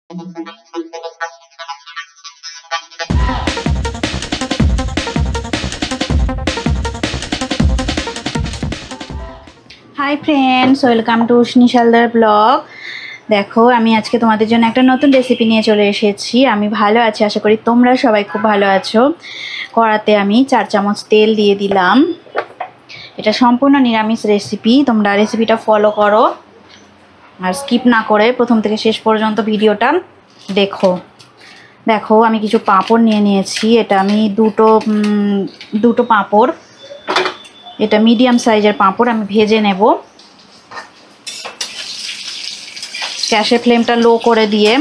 High friends, welcome to Ushni Haldar blog. দেখো, আমি আজকে তোমাদের জন্য একটা নতুন রেসিপি নিয়ে চলে এসেছি। আমি ভালো আছি, আশা করি তোমরা সবাই খুব ভালো আছো। কড়াতে আমি 4 চামচ তেল দিয়ে দিলাম। এটা সম্পূর্ণ নিরামিষ রেসিপি, তোমরা রেসিপিটা ফলো করো আর স্কিপ না করে প্রথম থেকে শেষ পর্যন্ত ভিডিওটা দেখো। দেখো, আমি কিছু পাঁপড় নিয়ে নিয়েছি। এটা আমি দুটো পাঁপড়, এটা মিডিয়াম সাইজের পাঁপড় আমি ভেজে নেব। গ্যাসের ফ্লেমটা লো করে দিয়ে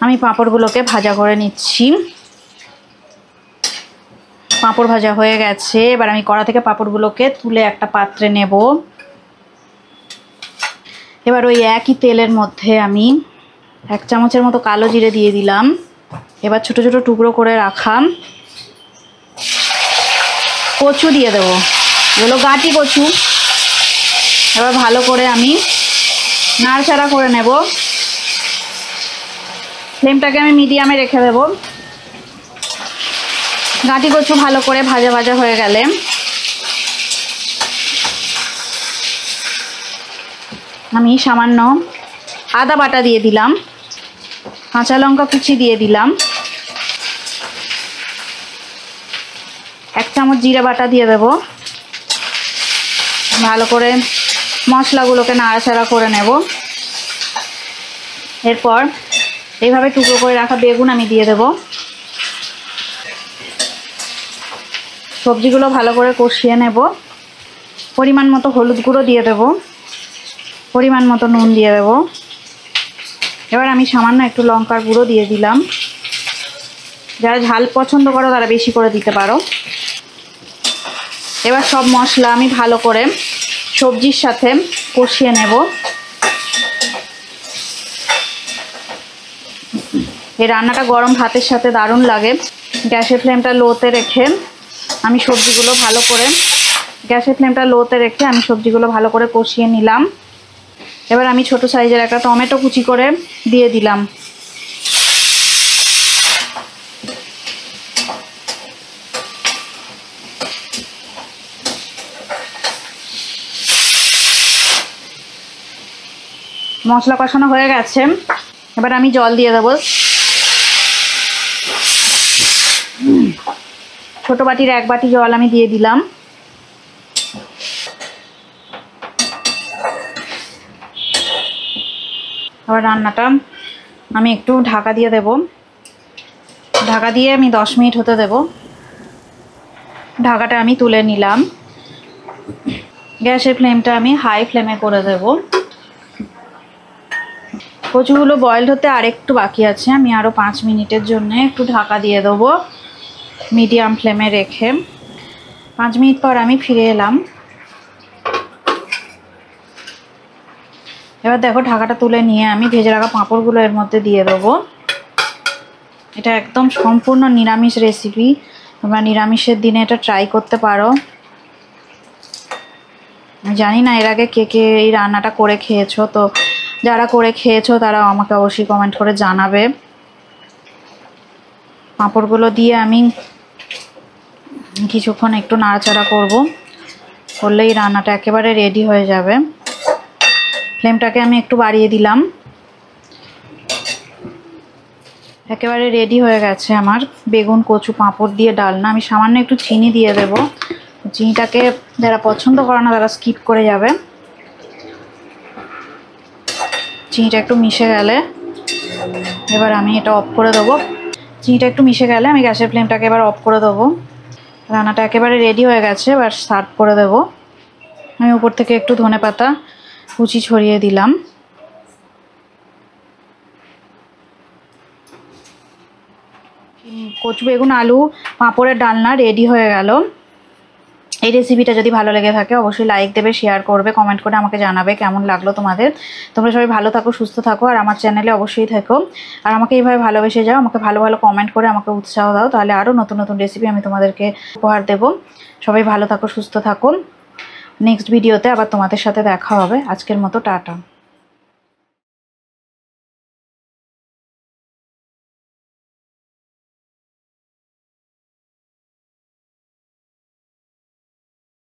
আমি পাঁপড়গুলোকে ভাজা করে নিচ্ছি। পাঁপড় ভাজা হয়ে গেছে। এবার আমি কড়া থেকে পাঁপড়গুলোকে তুলে একটা পাত্রে নেব। এবার ওই একই তেলের মধ্যে আমি 1 চামচের মতো কালো জিরে দিয়ে দিলাম। এবার ছোট ছোট টুকরো করে রাখা কচু দিয়ে দেবো, এগুলো গাঁটি কচু। এবার ভালো করে আমি নাড়াচাড়া করে নেব। ফ্লেমটাকে আমি মিডিয়ামে রেখে দেব। গাঁটি কচু ভালো করে ভাজা ভাজা হয়ে গেলে আমি সামান্য আদা বাটা দিয়ে দিলাম, কাঁচা লঙ্কা কুচি দিয়ে দিলাম, 1 চামচ জিরা বাটা দিয়ে দেব। ভালো করে মশলাগুলোকে নাড়াচাড়া করে নেব। এরপর এইভাবে টুকরো করে রাখা বেগুন আমি দিয়ে দেব। সবজিগুলো ভালো করে কষিয়ে নেব। পরিমাণ মতো হলুদ গুঁড়ো দিয়ে দেব, পরিমাণ মতো নুন দিয়ে দেব। এবার আমি সামান্য একটু লঙ্কার গুঁড়ো দিয়ে দিলাম। যারা ঝাল পছন্দ করো তারা বেশি করে দিতে পারো। এবার সব মশলা আমি ভালো করে সবজির সাথে কষিয়ে নেব। এই রান্নাটা গরম ভাতের সাথে দারুণ লাগে। গ্যাসের ফ্লেমটা লোতে রেখে আমি সবজিগুলো ভালো করে কষিয়ে নিলাম। এবার আমি ছোট সাইজের একটা টমেটো কুচি করে দিয়ে দিলাম। মশলা কষানো হয়ে গেছে। এবার আমি জল দিয়ে দেবো। ছোট বাটির 1 বাটি জল আমি দিয়ে দিলাম। এবার রান্নাটা আমি একটু ঢাকা দিয়ে দেব। ঢাকা দিয়ে আমি 10 মিনিট হতে দেব। ঢাকাটা আমি তুলে নিলাম। গ্যাসের ফ্লেমটা আমি হাই ফ্লেমে করে দেব। কচুগুলো বয়েল হতে আর একটু বাকি আছে। আমি আরও 5 মিনিটের জন্য একটু ঢাকা দিয়ে দেবো মিডিয়াম ফ্লেমে রেখে। 5 মিনিট পর আমি ফিরে এলাম। এবার দেখো, ঢাকাটা তুলে নিয়ে আমি ভেজে রাখা পাঁপড়গুলো এর মধ্যে দিয়ে দেবো। এটা একদম সম্পূর্ণ নিরামিষ রেসিপি। তোমরা নিরামিষের দিনে এটা ট্রাই করতে পারো। জানি না এর আগে কে কে এই রান্নাটা করে খেয়েছো, তো যারা করে খেয়েছো তারা আমাকে অবশ্যই কমেন্ট করে জানাবে। পাঁপড়গুলো দিয়ে আমি কিছুক্ষণ একটু নাড়াচাড়া করলেই রান্নাটা একেবারে রেডি হয়ে যাবে। ফ্লেমটাকে আমি একটু বাড়িয়ে দিলাম। একেবারে রেডি হয়ে গেছে আমার বেগুন কচু পাঁপড় দিয়ে ডালনা। আমি সামান্য একটু চিনি দিয়ে দেব। চিনিটাকে যারা পছন্দ করে না তারা স্কিপ করে যাবে। চিনিটা একটু মিশে গেলে এবার আমি এটা অফ করে দেবো। চিনিটা একটু মিশে গেলে আমি গ্যাসের ফ্লেমটাকে এবার অফ করে দেবো। রান্নাটা একেবারে রেডি হয়ে গেছে। এবার সার্ভ করে দেবো। আমি উপর থেকে একটু ধনেপাতা কুচি ছড়িয়ে দিলাম। কচু বেগুন আলু পাঁপড়ের ডালনা রেডি হয়ে গেল। এই রেসিপিটা যদি ভালো লেগে থাকে অবশ্যই লাইক দেবে, শেয়ার করবে, কমেন্ট করে আমাকে জানাবে কেমন লাগলো তোমাদের। তোমরা সবাই ভালো থাকো, সুস্থ থাকো, আর আমার চ্যানেলে অবশ্যই থাকো। আর আমাকে এইভাবে ভালোবেসে যাও, আমাকে ভালো ভালো কমেন্ট করে আমাকে উৎসাহ দাও, তাহলে আরও নতুন নতুন রেসিপি আমি তোমাদেরকে উপহার দেব। সবাই ভালো থাকো, সুস্থ থাকো। নেক্সট ভিডিওতে আবার তোমাদের সাথে দেখা হবে। আজকের মতো টাটা।